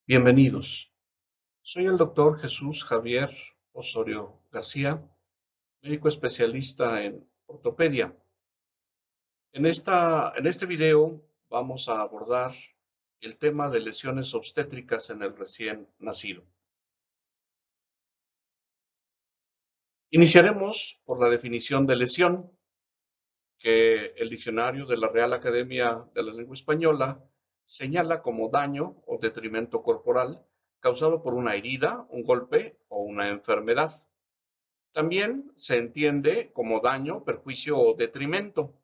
Bienvenidos. Soy el doctor Jesús Javier Osorio García, médico especialista en ortopedia. En este video vamos a abordar el tema de lesiones obstétricas en el recién nacido. Iniciaremos por la definición de lesión, que el diccionario de la Real Academia de la Lengua Española señala como daño o detrimento corporal causado por una herida, un golpe o una enfermedad. También se entiende como daño, perjuicio o detrimento.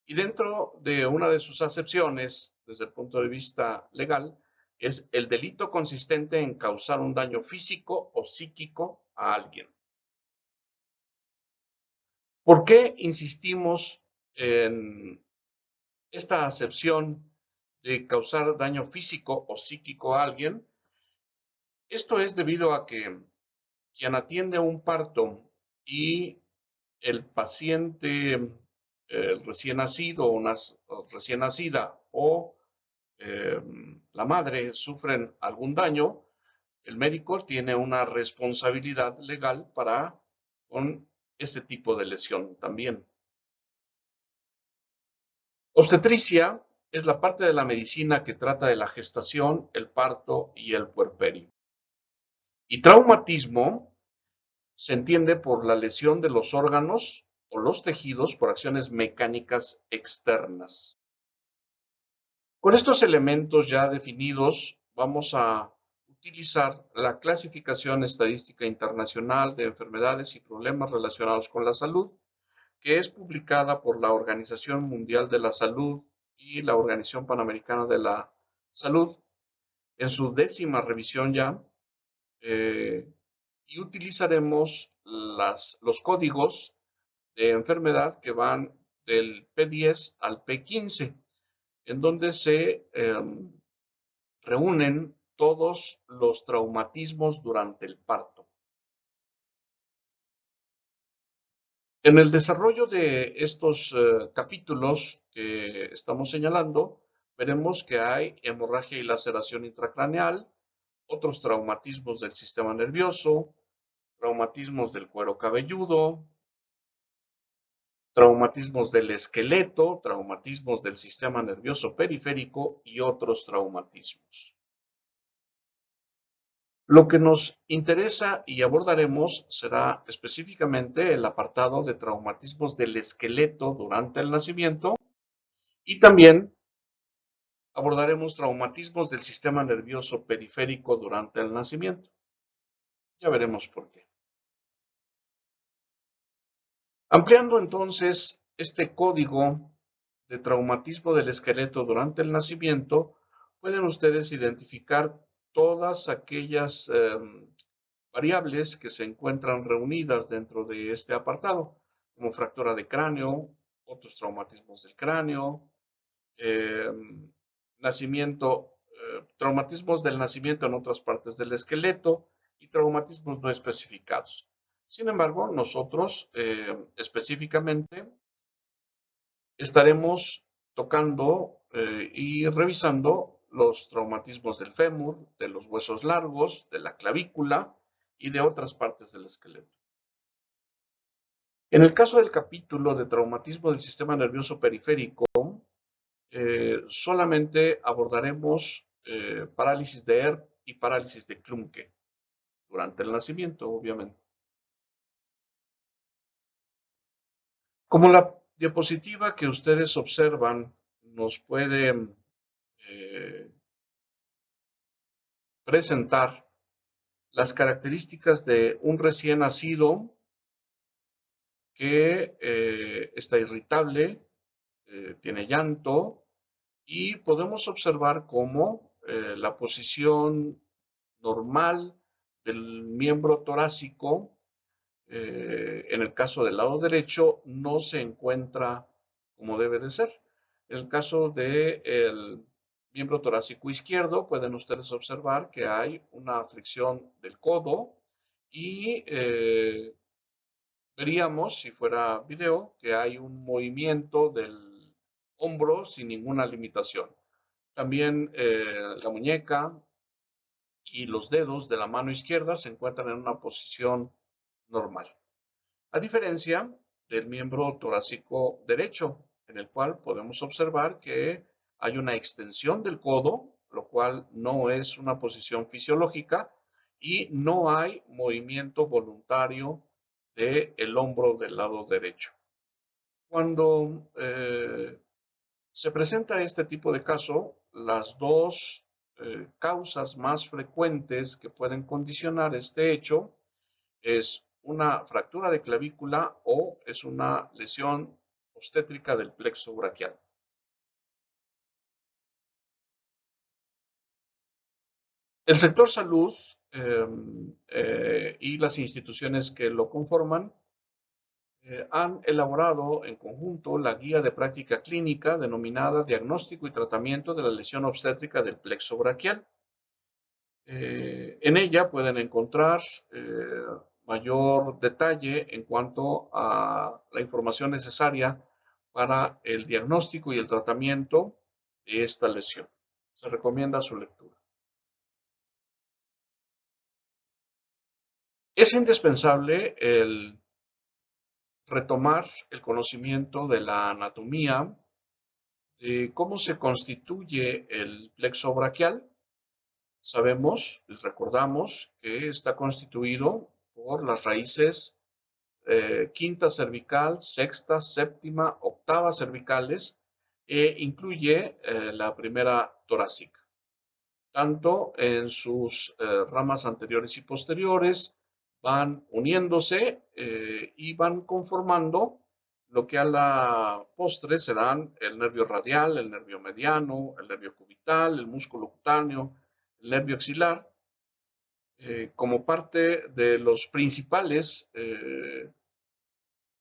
Y dentro de una de sus acepciones, desde el punto de vista legal, es el delito consistente en causar un daño físico o psíquico a alguien. ¿Por qué insistimos en esta acepción de causar daño físico o psíquico a alguien? Esto es debido a que quien atiende un parto y el paciente recién nacido o recién nacida o la madre sufren algún daño, el médico tiene una responsabilidad legal para con este tipo de lesión también. Obstetricia es la parte de la medicina que trata de la gestación, el parto y el puerperio. Y traumatismo se entiende por la lesión de los órganos o los tejidos por acciones mecánicas externas. Con estos elementos ya definidos, vamos a utilizar la clasificación estadística internacional de enfermedades y problemas relacionados con la salud, que es publicada por la Organización Mundial de la Salud y la Organización Panamericana de la Salud en su 10ª revisión ya, eh, y utilizaremos los códigos de enfermedad que van del P10 al P15, en donde se reúnen todos los traumatismos durante el parto. En el desarrollo de estos capítulos que estamos señalando, veremos que hay hemorragia y laceración intracraneal, otros traumatismos del sistema nervioso, traumatismos del cuero cabelludo, traumatismos del esqueleto, traumatismos del sistema nervioso periférico y otros traumatismos. Lo que nos interesa y abordaremos será específicamente el apartado de traumatismos del esqueleto durante el nacimiento y también abordaremos traumatismos del sistema nervioso periférico durante el nacimiento. Ya veremos por qué. Ampliando entonces este código de traumatismo del esqueleto durante el nacimiento, pueden ustedes identificar todas aquellas variables que se encuentran reunidas dentro de este apartado, como fractura de cráneo, otros traumatismos del cráneo, eh, traumatismos del nacimiento en otras partes del esqueleto y traumatismos no especificados. Sin embargo, nosotros específicamente estaremos tocando y revisando los traumatismos del fémur, de los huesos largos, de la clavícula y de otras partes del esqueleto. En el caso del capítulo de traumatismo del sistema nervioso periférico, solamente abordaremos parálisis de Erb's y parálisis de Klumpke durante el nacimiento, obviamente. Como la diapositiva que ustedes observan nos puede presentar las características de un recién nacido que está irritable, tiene llanto y podemos observar cómo la posición normal del miembro torácico, en el caso del lado derecho, no se encuentra como debe de ser. En el caso del miembro torácico izquierdo, pueden ustedes observar que hay una fricción del codo y veríamos, si fuera video, que hay un movimiento del hombro sin ninguna limitación. También la muñeca, y los dedos de la mano izquierda se encuentran en una posición normal, a diferencia del miembro torácico derecho, en el cual podemos observar que hay una extensión del codo, lo cual no es una posición fisiológica, y no hay movimiento voluntario del hombro del lado derecho. Cuando se presenta este tipo de caso, las dos causas más frecuentes que pueden condicionar este hecho es una fractura de clavícula o es una lesión obstétrica del plexo braquial. El sector salud y las instituciones que lo conforman han elaborado en conjunto la guía de práctica clínica denominada Diagnóstico y Tratamiento de la Lesión Obstétrica del Plexo Braquial. En ella pueden encontrar mayor detalle en cuanto a la información necesaria para el diagnóstico y el tratamiento de esta lesión. Se recomienda su lectura. Es indispensable el retomar el conocimiento de la anatomía, de cómo se constituye el plexo braquial. Sabemos, les recordamos, que está constituido por las raíces quinta cervical, sexta, séptima, octava cervicales e incluye la primera torácica, tanto en sus ramas anteriores y posteriores, van uniéndose y van conformando lo que a la postre serán el nervio radial, el nervio mediano, el nervio cubital, el músculo cutáneo, el nervio axilar, como parte de los principales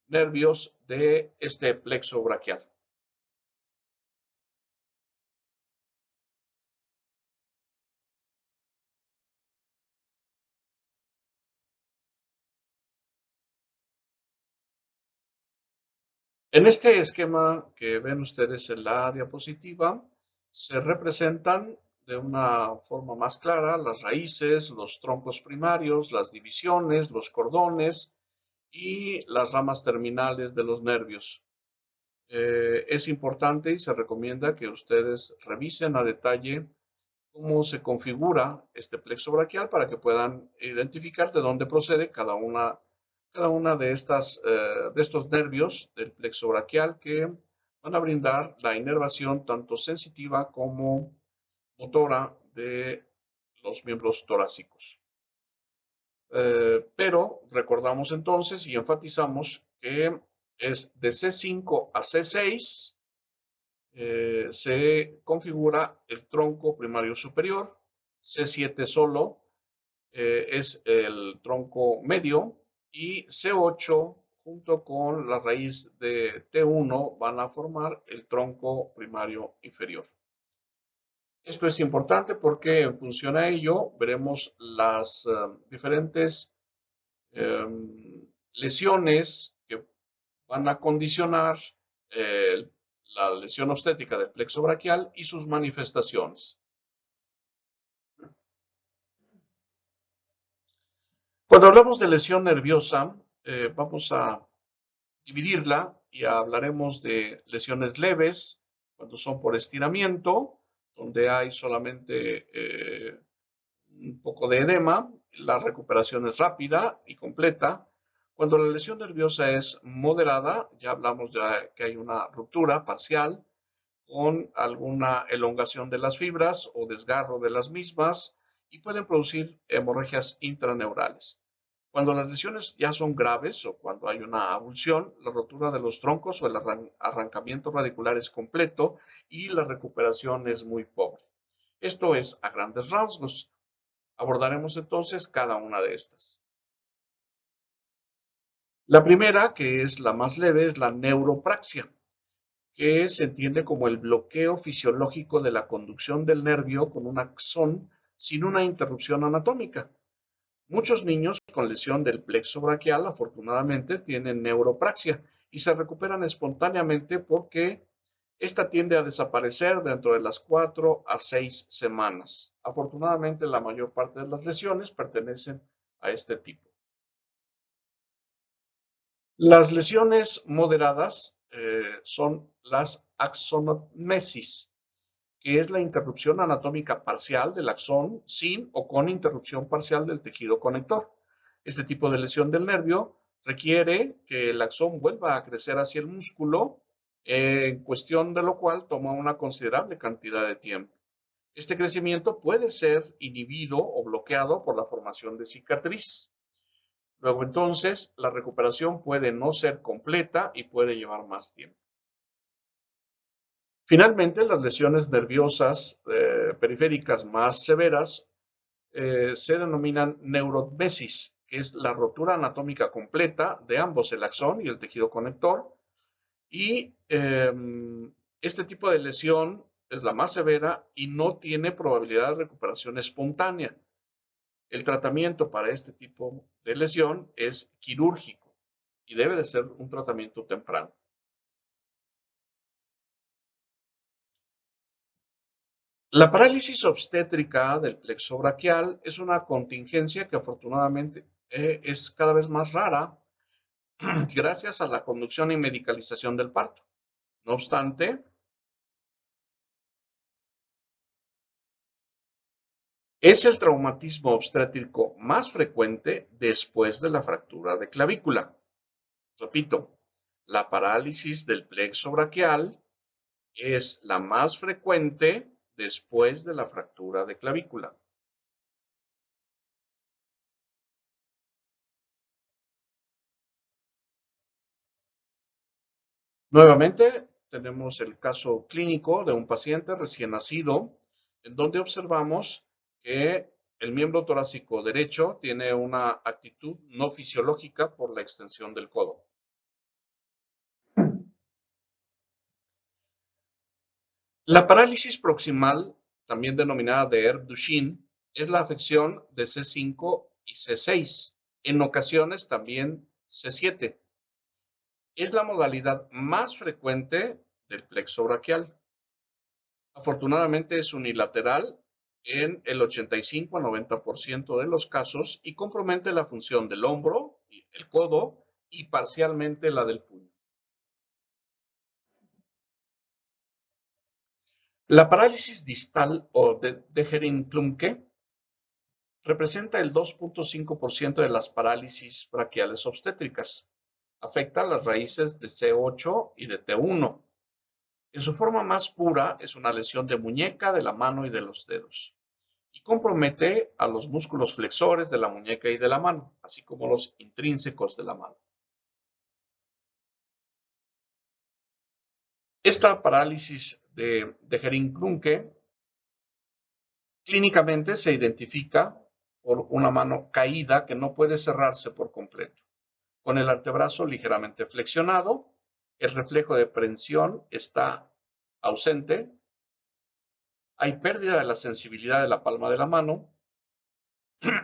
nervios de este plexo braquial. En este esquema que ven ustedes en la diapositiva, se representan de una forma más clara las raíces, los troncos primarios, las divisiones, los cordones y las ramas terminales de los nervios. Es importante y se recomienda que ustedes revisen a detalle cómo se configura este plexo braquial para que puedan identificar de dónde procede cada una de estos nervios del plexo braquial que van a brindar la inervación tanto sensitiva como motora de los miembros torácicos. Pero recordamos entonces y enfatizamos que es de C5 a C6 se configura el tronco primario superior, C7 solo es el tronco medio y C8 junto con la raíz de T1 van a formar el tronco primario inferior. Esto es importante porque en función a ello veremos las diferentes lesiones que van a condicionar eh, la lesión obstétrica del plexo braquial y sus manifestaciones. Cuando hablamos de lesión nerviosa, vamos a dividirla y hablaremos de lesiones leves, cuando son por estiramiento, donde hay solamente un poco de edema, la recuperación es rápida y completa. Cuando la lesión nerviosa es moderada, ya hablamos de que hay una ruptura parcial con alguna elongación de las fibras o desgarro de las mismas y pueden producir hemorragias intraneurales. Cuando las lesiones ya son graves o cuando hay una avulsión, la rotura de los troncos o el arrancamiento radicular es completo y la recuperación es muy pobre. Esto es a grandes rasgos. Abordaremos entonces cada una de estas. La primera, que es la más leve, es la neuropraxia, que se entiende como el bloqueo fisiológico de la conducción del nervio con un axón sin una interrupción anatómica. Muchos niños con lesión del plexo braquial afortunadamente tienen neuropraxia y se recuperan espontáneamente porque Esta tiende a desaparecer dentro de las 4 a 6 semanas. Afortunadamente, la mayor parte de las lesiones pertenecen a este tipo. Las lesiones moderadas son las axonomesis, que es la interrupción anatómica parcial del axón sin o con interrupción parcial del tejido conector. Este tipo de lesión del nervio requiere que el axón vuelva a crecer hacia el músculo, en cuestión de lo cual toma una considerable cantidad de tiempo. Este crecimiento puede ser inhibido o bloqueado por la formación de cicatriz. Luego entonces la recuperación puede no ser completa y puede llevar más tiempo. Finalmente, las lesiones nerviosas periféricas más severas se denominan neuromesis, que es la rotura anatómica completa de ambos, el axón y el tejido conector. Y este tipo de lesión es la más severa y no tiene probabilidad de recuperación espontánea. El tratamiento para este tipo de lesión es quirúrgico y debe de ser un tratamiento temprano. La parálisis obstétrica del plexo braquial es una contingencia que afortunadamente es cada vez más rara gracias a la conducción y medicalización del parto. No obstante, es el traumatismo obstétrico más frecuente después de la fractura de clavícula. Repito, la parálisis del plexo braquial es la más frecuente después de la fractura de clavícula. Nuevamente, tenemos el caso clínico de un paciente recién nacido, en donde observamos que el miembro torácico derecho tiene una actitud no fisiológica por la extensión del codo. La parálisis proximal, también denominada de Herb-Duchenne, es la afección de C5 y C6, en ocasiones también C7. Es la modalidad más frecuente del plexo braquial. Afortunadamente es unilateral en el 85 a 90% de los casos y compromete la función del hombro, el codo y parcialmente la del puño. La parálisis distal o de Dejerine-Klumke representa el 2.5% de las parálisis braquiales obstétricas. Afecta las raíces de C8 y de T1. En su forma más pura es una lesión de muñeca, de la mano y de los dedos. Y compromete a los músculos flexores de la muñeca y de la mano, así como los intrínsecos de la mano. Esta parálisis de Dejerine-Klumke clínicamente se identifica por una mano caída que no puede cerrarse por completo, con el antebrazo ligeramente flexionado, el reflejo de prensión está ausente, hay pérdida de la sensibilidad de la palma de la mano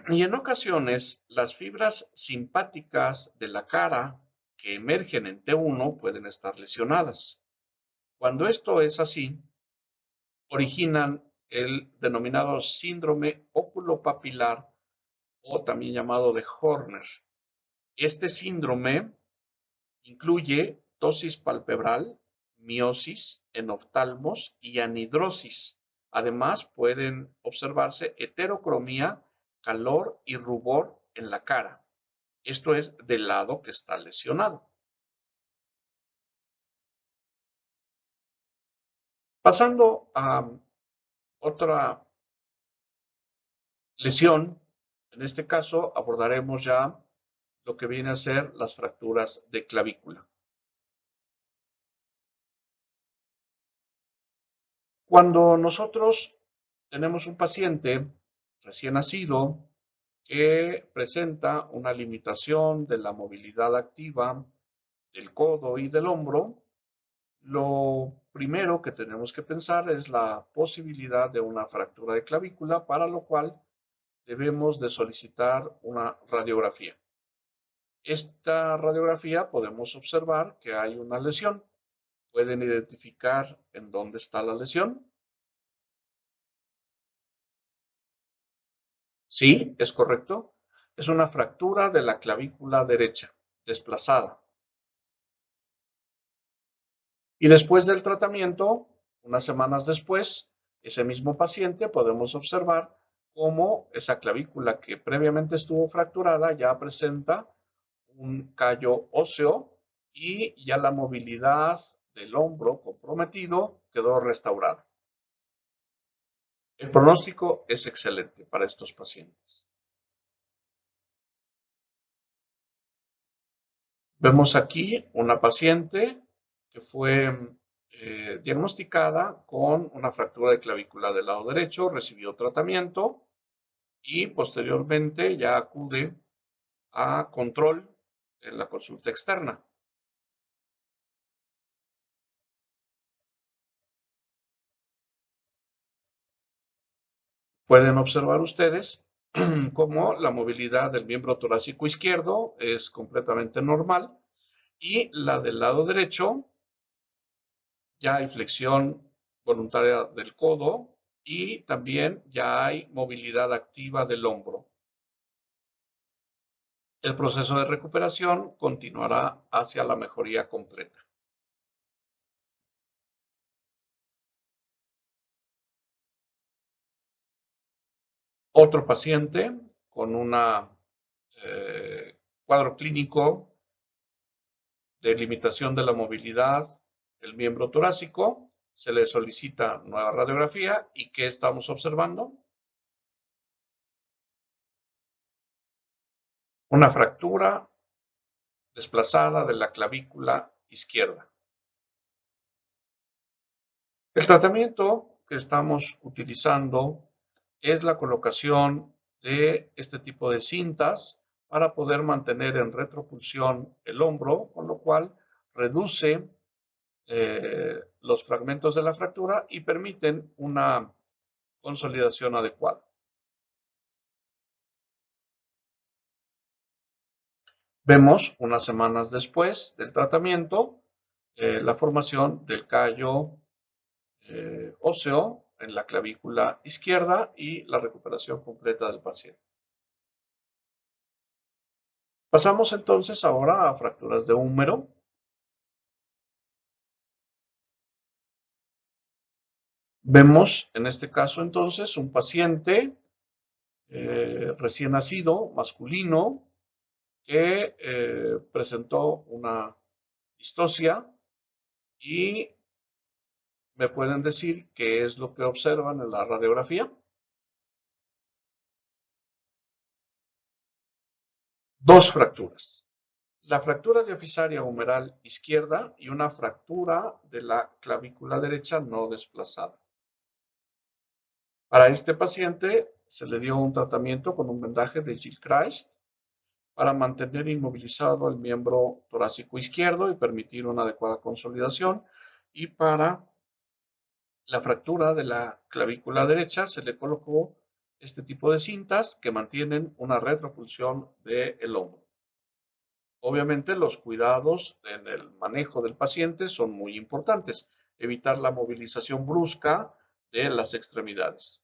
y en ocasiones las fibras simpáticas de la cara que emergen en T1 pueden estar lesionadas. Cuando esto es así, originan el denominado síndrome oculopapilar o también llamado de Horner. Este síndrome incluye ptosis palpebral, miosis en oftalmos y anhidrosis. Además, pueden observarse heterocromía, calor y rubor en la cara. Esto es del lado que está lesionado. Pasando a otra lesión, en este caso abordaremos ya lo que viene a ser las fracturas de clavícula. Cuando nosotros tenemos un paciente recién nacido que presenta una limitación de la movilidad activa del codo y del hombro, lo primero que tenemos que pensar es la posibilidad de una fractura de clavícula, para lo cual debemos de solicitar una radiografía. Esta radiografía podemos observar que hay una lesión. ¿Pueden identificar en dónde está la lesión? Sí, es correcto. Es una fractura de la clavícula derecha, desplazada. Y después del tratamiento, unas semanas después, ese mismo paciente podemos observar cómo esa clavícula que previamente estuvo fracturada ya presenta un callo óseo y ya la movilidad del hombro comprometido quedó restaurada. El pronóstico es excelente para estos pacientes. Vemos aquí una paciente que fue diagnosticada con una fractura de clavícula del lado derecho, recibió tratamiento y posteriormente ya acude a control en la consulta externa. Pueden observar ustedes cómo la movilidad del miembro torácico izquierdo es completamente normal y la del lado derecho ya hay flexión voluntaria del codo y también ya hay movilidad activa del hombro. El proceso de recuperación continuará hacia la mejoría completa. Otro paciente con un cuadro clínico de limitación de la movilidad del miembro torácico, se le solicita nueva radiografía y ¿qué estamos observando? Una fractura desplazada de la clavícula izquierda. El tratamiento que estamos utilizando es la colocación de este tipo de cintas para poder mantener en retropulsión el hombro, con lo cual reduce los fragmentos de la fractura y permiten una consolidación adecuada. Vemos unas semanas después del tratamiento la formación del callo óseo en la clavícula izquierda y la recuperación completa del paciente. Pasamos entonces ahora a fracturas de húmero. Vemos en este caso entonces un paciente recién nacido, masculino, que presentó una distocia y me pueden decir qué es lo que observan en la radiografía. Dos fracturas. La fractura diafisaria humeral izquierda y una fractura de la clavícula derecha no desplazada. Para este paciente se le dio un tratamiento con un vendaje de Gilchrist para mantener inmovilizado el miembro torácico izquierdo y permitir una adecuada consolidación. Y para la fractura de la clavícula derecha se le colocó este tipo de cintas que mantienen una retropulsión del hombro. Obviamente los cuidados en el manejo del paciente son muy importantes. Evitar la movilización brusca de las extremidades.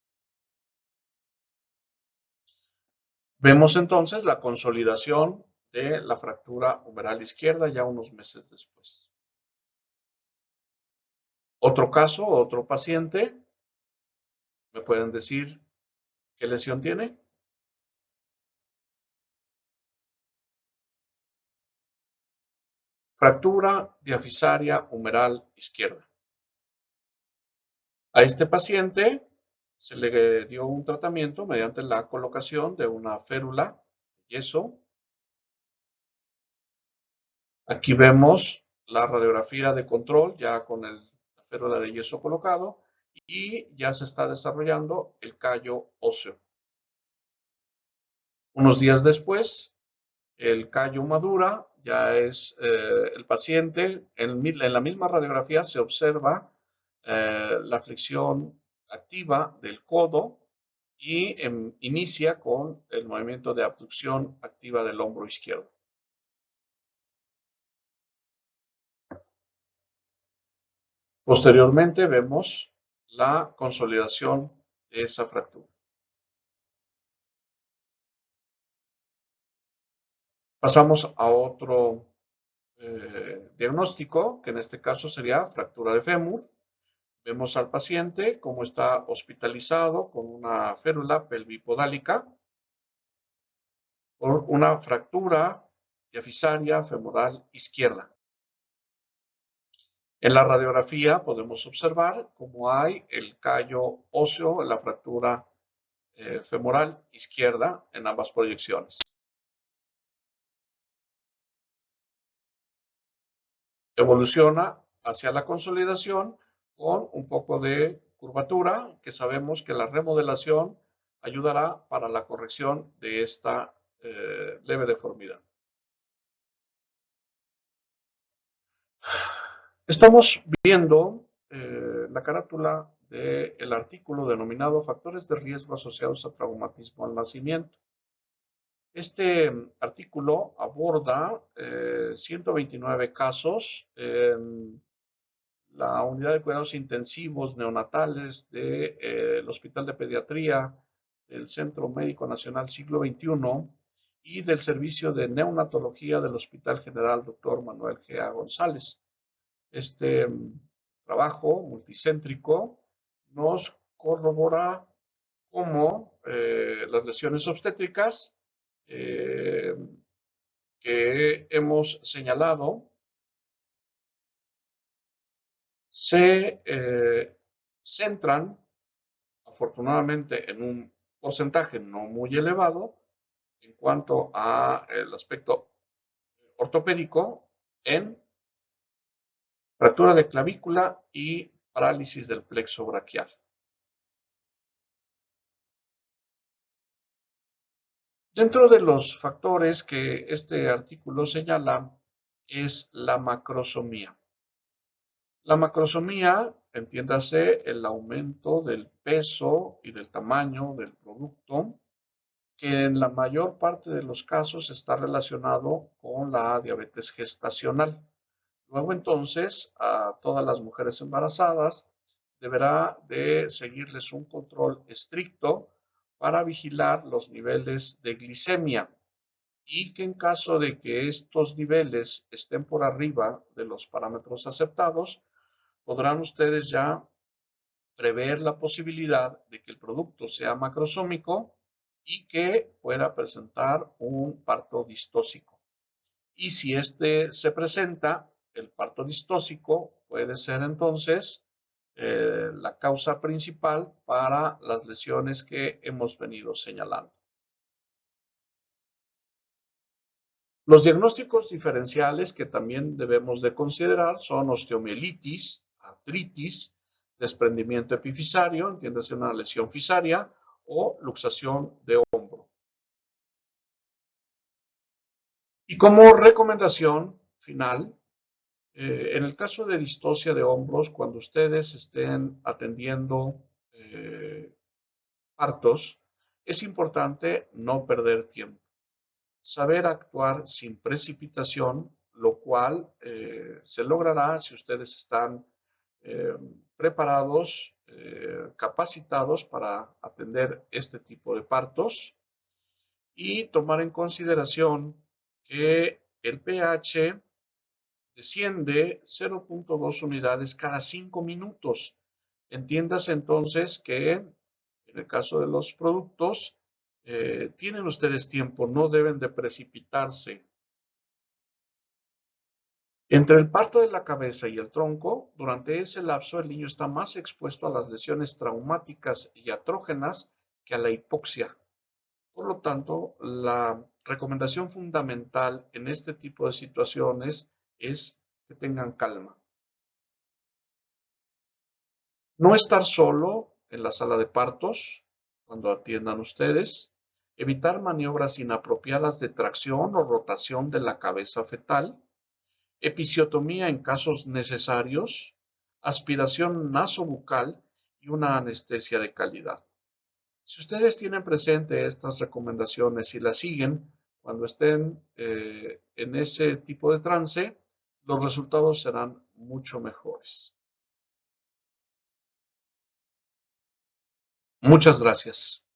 Vemos entonces la consolidación de la fractura humeral izquierda ya unos meses después. Otro caso, otro paciente, ¿me pueden decir qué lesión tiene? Fractura diafisaria humeral izquierda. A este paciente se le dio un tratamiento mediante la colocación de una férula de yeso. Aquí vemos la radiografía de control ya con la férula de yeso colocado y ya se está desarrollando el callo óseo. Unos días después, el callo madura, ya es el paciente, en la misma radiografía se observa la flexión activa del codo y inicia con el movimiento de abducción activa del hombro izquierdo. Posteriormente vemos la consolidación de esa fractura. Pasamos a otro diagnóstico, que en este caso sería fractura de fémur. Vemos al paciente cómo está hospitalizado con una férula pelvipodálica por una fractura diafisaria femoral izquierda. En la radiografía podemos observar cómo hay el callo óseo en la fractura femoral izquierda en ambas proyecciones. Evoluciona hacia la consolidación con un poco de curvatura, que sabemos que la remodelación ayudará para la corrección de esta leve deformidad. Estamos viendo la carátula del artículo denominado Factores de riesgo asociados a traumatismo al nacimiento. Este artículo aborda 129 casos en la unidad de cuidados intensivos neonatales del Hospital de Pediatría del Centro Médico Nacional Siglo XXI y del Servicio de Neonatología del Hospital General Dr. Manuel G. González. Este trabajo multicéntrico nos corrobora cómo las lesiones obstétricas que hemos señalado se centran, afortunadamente, en un porcentaje no muy elevado en cuanto al aspecto ortopédico en fractura de clavícula y parálisis del plexo braquial. Dentro de los factores que este artículo señala es la macrosomía. La macrosomía, entiéndase, el aumento del peso y del tamaño del producto, que en la mayor parte de los casos está relacionado con la diabetes gestacional. Luego entonces a todas las mujeres embarazadas deberá de seguirles un control estricto para vigilar los niveles de glicemia y que en caso de que estos niveles estén por arriba de los parámetros aceptados, podrán ustedes ya prever la posibilidad de que el producto sea macrosómico y que pueda presentar un parto distóxico. Y si este se presenta, el parto distóxico puede ser entonces la causa principal para las lesiones que hemos venido señalando. Los diagnósticos diferenciales que también debemos de considerar son osteomielitis, artritis, desprendimiento epifisario, entiéndase una lesión fisaria, o luxación de hombro. Y como recomendación final, en el caso de distocia de hombros, cuando ustedes estén atendiendo partos, es importante no perder tiempo. Saber actuar sin precipitación, lo cual se logrará si ustedes están preparados, capacitados para atender este tipo de partos y tomar en consideración que el pH desciende 0.2 unidades cada 5 minutos. Entiéndase entonces que en el caso de los productos, tienen ustedes tiempo, no deben de precipitarse. Entre el parto de la cabeza y el tronco, durante ese lapso el niño está más expuesto a las lesiones traumáticas y artrógenas que a la hipoxia. Por lo tanto, la recomendación fundamental en este tipo de situaciones es que tengan calma. No estar solo en la sala de partos cuando atiendan ustedes. Evitar maniobras inapropiadas de tracción o rotación de la cabeza fetal. Episiotomía en casos necesarios. Aspiración nasobucal y una anestesia de calidad. Si ustedes tienen presente estas recomendaciones y las siguen, cuando estén en ese tipo de trance, los resultados serán mucho mejores. Muchas gracias.